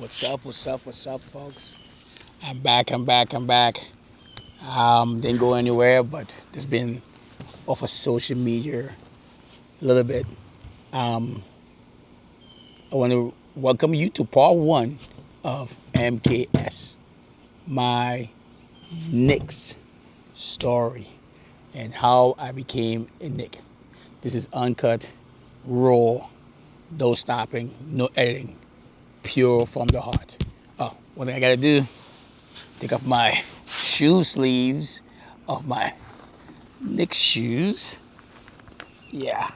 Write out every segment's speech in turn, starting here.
What's up, folks? I'm back. Didn't go anywhere, but just been off of social media a little bit. Um, I want to welcome you to part one of MKS, my Knicks story, and how I became a Knick. This is uncut, raw, no stopping, no editing, pure from the heart. Oh, one thing I gotta do, take off my shoe sleeves of my Knicks shoes. Yeah,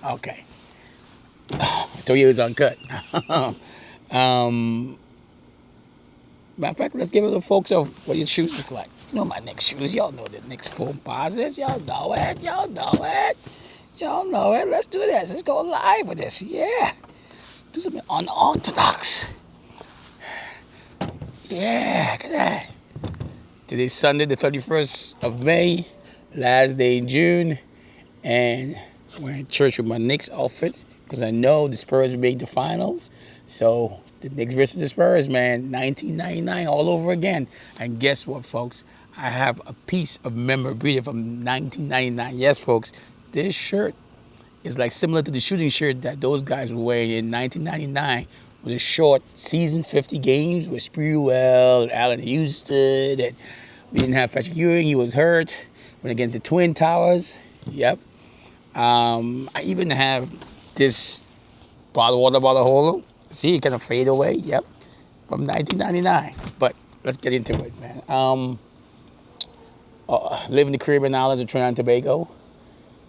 okay. I told you it was uncut. um, Matter of fact, let's give it to the folks of what your shoes looks like. You know my Knicks shoes. Y'all know the Knicks foam posits. Y'all know it. Let's do this. Let's go live with this. Yeah. Do something unorthodox. Yeah, look at that. Today's Sunday, the 31st of May, last day in June, and we're in church with my Knicks outfit because I know the Spurs made the finals. So the Knicks versus the Spurs, man, 1999 all over again. And guess what, folks? I have a piece of memorabilia from 1999. Yes, folks, this shirt is like similar to the shooting shirt that those guys were wearing in 1999 with a short season 50 games with Sprewell, Allen Houston, and we didn't have Patrick Ewing. He was hurt. Went against the Twin Towers. Yep. I even have this water bottle holder. See, it kind of fade away. Yep. From 1999. But let's get into it, man. Live in the Caribbean islands of Trinidad and Tobago.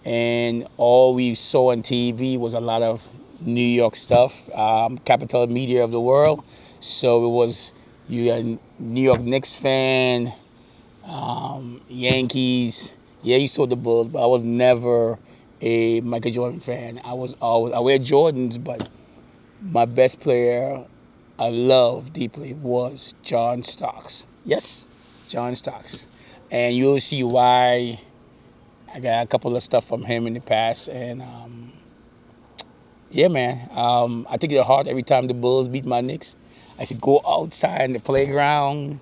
And all we saw on TV was a lot of New York stuff, capital media of the world. So it was, you got New York Knicks fan, Yankees. Yeah, you saw the Bulls, but I was never a Michael Jordan fan. I wear Jordans, but my best player I love deeply was John Starks. Yes, John Starks. And you'll see why. I got a couple of stuff from him in the past, and yeah, man. I take it to heart every time the Bulls beat my Knicks. I should go outside in the playground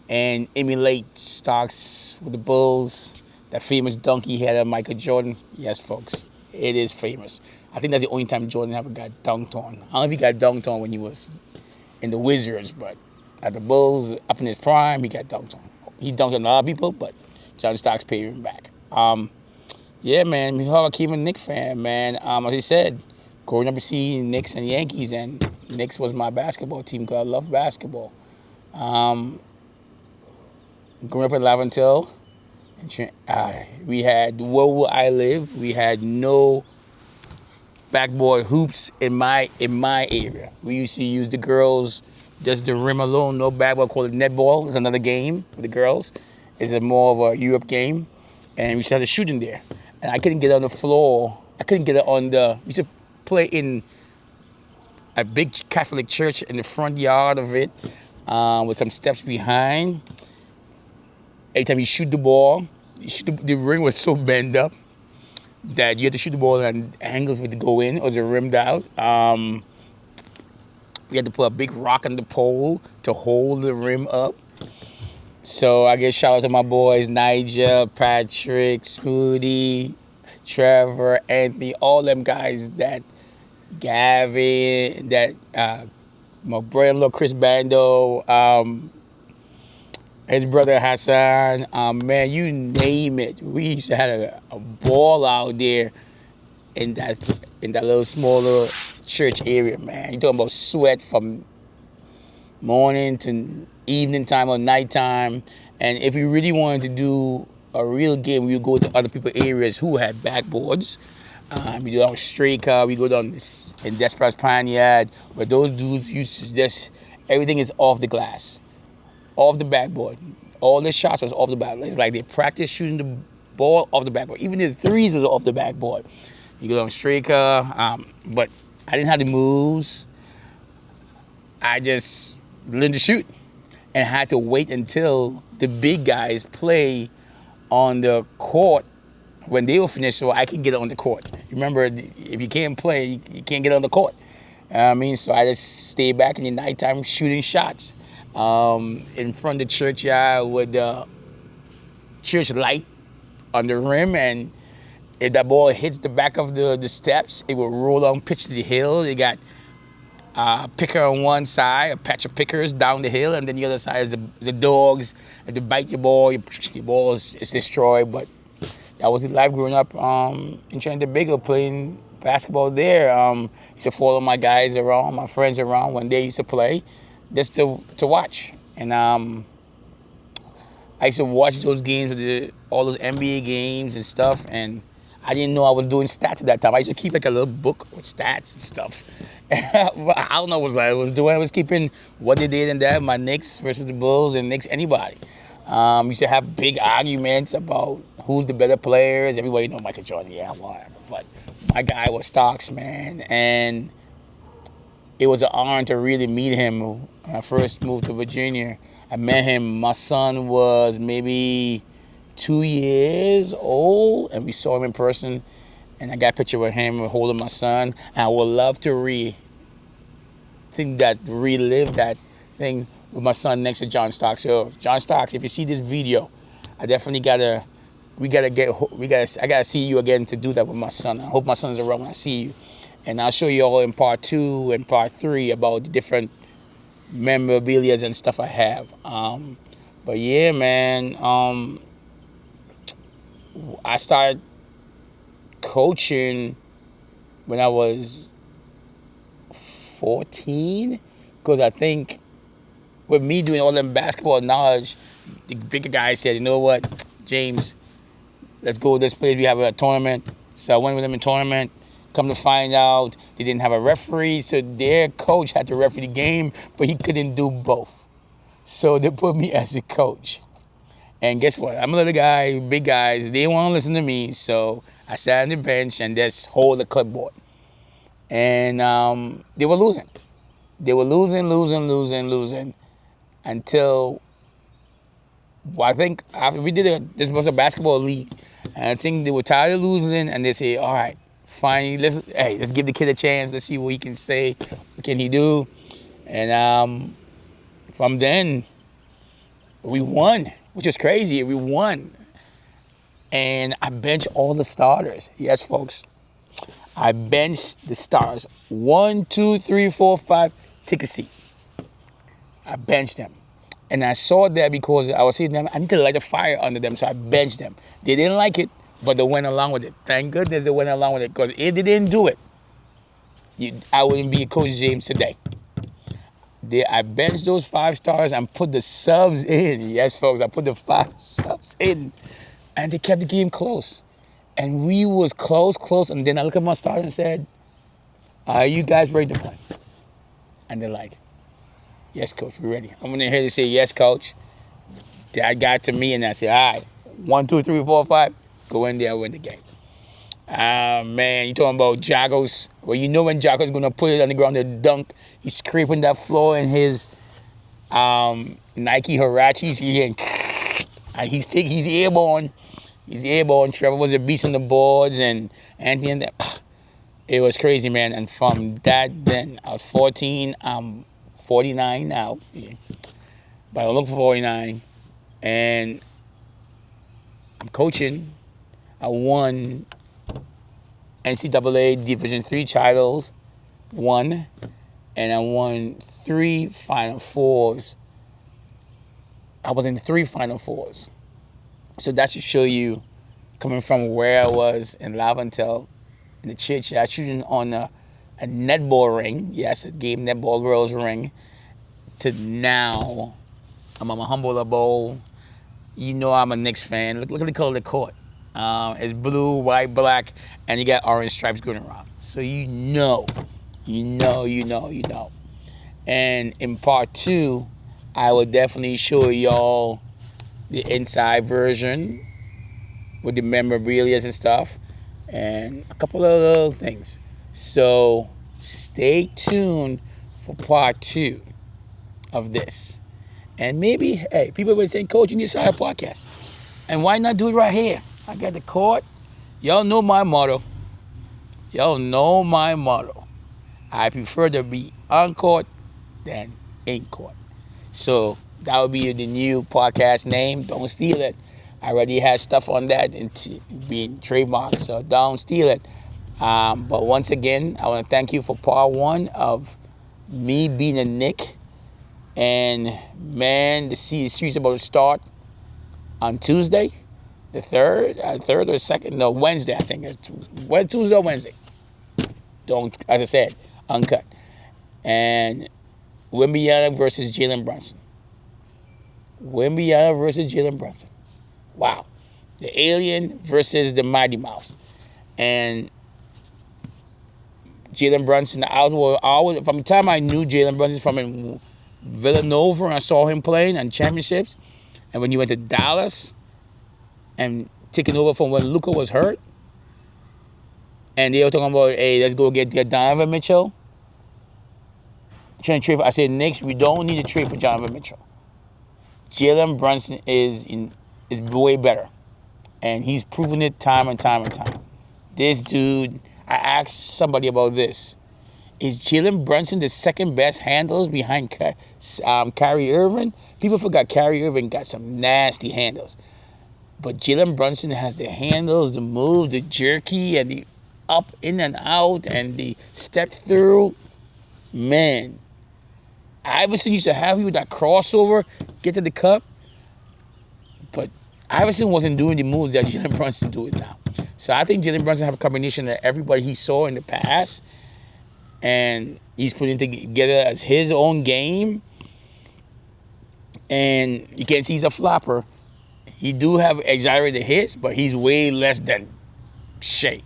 and emulate Starks with the Bulls. That famous dunk he had on Michael Jordan. Yes, folks, it is famous. I think that's the only time Jordan ever got dunked on. I don't know if he got dunked on when he was in the Wizards, but at the Bulls, up in his prime, he got dunked on. He dunked on a lot of people, but John Starks paid him back. Yeah, man, I became a Knicks fan, man. As I said, growing up seeing Knicks and Yankees, and Knicks was my basketball team because I love basketball. Growing up in Laventille, we had, where I live, we had no backboard hoops in my area. We used to use the girls, just the rim alone, no backboard, called it netball. It's another game with the girls. It's more of a Europe game. And we started shooting there. And I couldn't get on the floor. I couldn't get on we used to play in a big Catholic church in the front yard of it, with some steps behind. Every time you shoot the ball, the ring was so bent up that you had to shoot the ball and angle for it to go in, or it rimmed out. We had to put a big rock on the pole to hold the rim up. So I give shout out to my boys, Nigel, Patrick, Smoothie, Trevor, Anthony, all them guys, that Gavin, that my brother-in-law Chris Bando, his brother Hassan, man, you name it. We used to have a ball out there in that little smaller church area, man. You talking about sweat from morning to evening time or nighttime. And if we really wanted to do a real game, we would go to other people's areas who had backboards. We go down Straker, we go down in Desperate Panyard, where those dudes used to just, everything is off the glass, off the backboard. All the shots was off the backboard. It's like they practice shooting the ball off the backboard. Even the threes is off the backboard. You go down Straker, but I didn't have the moves. I just learned to shoot and had to wait until the big guys play on the court when they were finished so I can get on the court. Remember, if you can't play, you can't get on the court. I mean, so I just stay back in the nighttime shooting shots in front of the churchyard with the church light on the rim, and if that ball hits the back of the steps, it will roll on pitch to the hill. You got picker on one side, a patch of pickers down the hill, and then the other side is the dogs. If they bite your ball, your ball is destroyed. But that was life growing up in Trinidad playing basketball there. Used to follow my guys around, my friends around when they used to play, just to watch. And I used to watch those games, all those NBA games and stuff, and I didn't know I was doing stats at that time. I used to keep like a little book with stats and stuff. I don't know what I was doing. I was keeping what they did and that, my Knicks versus the Bulls and Knicks anybody. Used to have big arguments about who's the better players. Everybody know Michael Jordan, yeah, whatever. But my guy was Starks, man. And it was an honor to really meet him when I first moved to Virginia. I met him. My son was maybe 2 years old, and we saw him in person. And I got a picture with him holding my son. And I would love to relive that thing with my son next to John Starks. So John Starks, if you see this video, I definitely I gotta see you again to do that with my son. I hope my son's around when I see you. And I'll show you all in part 2 and part 3 about the different memorabilia and stuff I have. But yeah, man, I started coaching when I was 14, because I think with me doing all them basketball knowledge, the bigger guy said, you know what, James, let's go to this place. We have a tournament. So I went with them in tournament. Come to find out, they didn't have a referee, so their coach had to referee the game, but he couldn't do both. So they put me as a coach. And guess what? I'm a little guy, big guys, they didn't want to listen to me, so I sat on the bench and just hold the clipboard. And they were losing. They were losing until, well, I think after this was a basketball league, and I think they were tired of losing, and they say, all right, fine, let's give the kid a chance. Let's see what he can say. What can he do? And from then, we won, which is crazy. We won. And I benched all the starters. Yes, folks. I benched the stars. 1, 2, 3, 4, 5. Take a seat. I benched them. And I saw that because I was seeing them, I need to light a fire under them, so I benched them. They didn't like it, but they went along with it. Thank goodness they went along with it, because if they didn't do it, I wouldn't be Coach James today. I benched those 5 stars and put the subs in. Yes, folks, I put the 5 subs in. And they kept the game close. And we was close. And then I looked at my stars and said, are you guys ready to play? And they're like, yes, coach, we're ready. I'm going to hear they say, yes, coach. That got to me, and I said, all right, 1, 2, 3, 4, 5. Go in there, win the game. Man, you talking about Jagos. Well, you know when Jagos going to put it on the ground to dunk. He's scraping that floor in his Nike Huaraches. And he's airborne. He's airborne. Trevor was a beast on the boards, and Anthony and that. It was crazy, man. And from that, then I was 14. I'm 49 now. Yeah. But I look for 49. And I'm coaching. I won NCAA Division III titles, 1, and I won 3 Final Fours. I was in 3 Final Fours. So that should show you, coming from where I was in Laventille, in the church, shooting on a netball ring, yes, a game netball girls ring, to now I'm on a Humboldt Bowl. You know I'm a Knicks fan. Look at the color of the court. It's blue, white, black, and you got orange stripes going around. So you know. And in part 2, I will definitely show y'all the inside version with the memorabilia and stuff, and a couple of little things. So stay tuned for part 2 of this. And maybe, hey, people would say, Coach, you need to start a podcast. And why not do it right here? I got the court. Y'all know my motto. I prefer to be on court than in court. So that would be the new podcast name. Don't steal it. I already had stuff on that and being trademarked, so don't steal it. But once again, I want to thank you for part one of me being a Knick. And man, the series is about to start on Tuesday, the third or second, no, Wednesday, I think. It's Tuesday or Wednesday. Don't, as I said, uncut. And Wembanyama versus Jalen Brunson. Wembanyama versus Jalen Brunson. Wow. The Alien versus the Mighty Mouse. And Jalen Brunson, I was from the time I knew Jalen Brunson from Villanova and I saw him playing on championships, and when he went to Dallas and taking over from when Luka was hurt, and they were talking about, hey, let's go get Donovan Mitchell. Trying to trade I said, Knicks, we don't need to trade for Donovan Mitchell. Jalen Brunson is way better, and he's proven it time and time and time. This dude, I asked somebody about this. Is Jalen Brunson the second best handles behind Kyrie Irving? People forgot Kyrie Irving got some nasty handles. But Jalen Brunson has the handles, the move, the jerky, and the up, in and out, and the step through. Man, Iverson used to have you with that crossover, get to the cup. But Iverson wasn't doing the moves that Jalen Brunson doing now. So I think Jalen Brunson have a combination of everybody he saw in the past, and he's putting together as his own game. And you can't see he's a flopper. He do have exaggerated hits, but he's way less than Shea.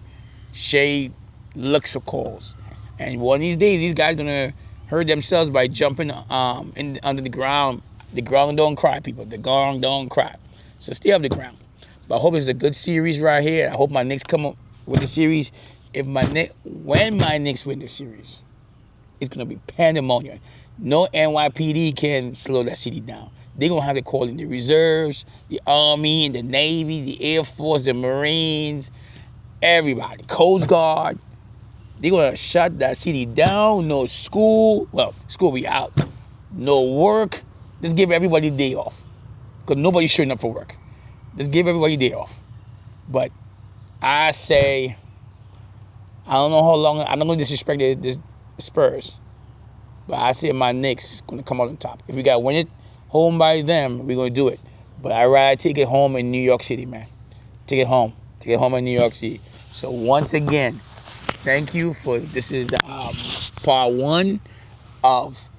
Shea looks for calls. And one of these days, these guys gonna hurt themselves by jumping under the ground. The ground don't cry, people. The ground don't cry. So stay off the ground. But I hope it's a good series right here. I hope my Knicks come up with the series. When my Knicks win the series, it's gonna be pandemonium. No NYPD can slow that city down. They're gonna have to call in the reserves, the Army, and the Navy, the Air Force, the Marines, everybody, Coast Guard. They're gonna shut that city down. No school. Well, school be out. No work. Just give everybody a day off, because nobody's showing up for work. Just give everybody a day off. But I say, I don't know how long. I'm not gonna disrespect the Spurs, but I say my Knicks gonna come out on top. If we gotta win it home by them, we're gonna do it. But I'd rather take it home in New York City, man. Take it home. Take it home in New York City. So once again, thank you for this is part one of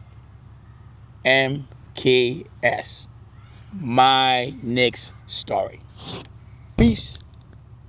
MKS, my Knicks story. Peace.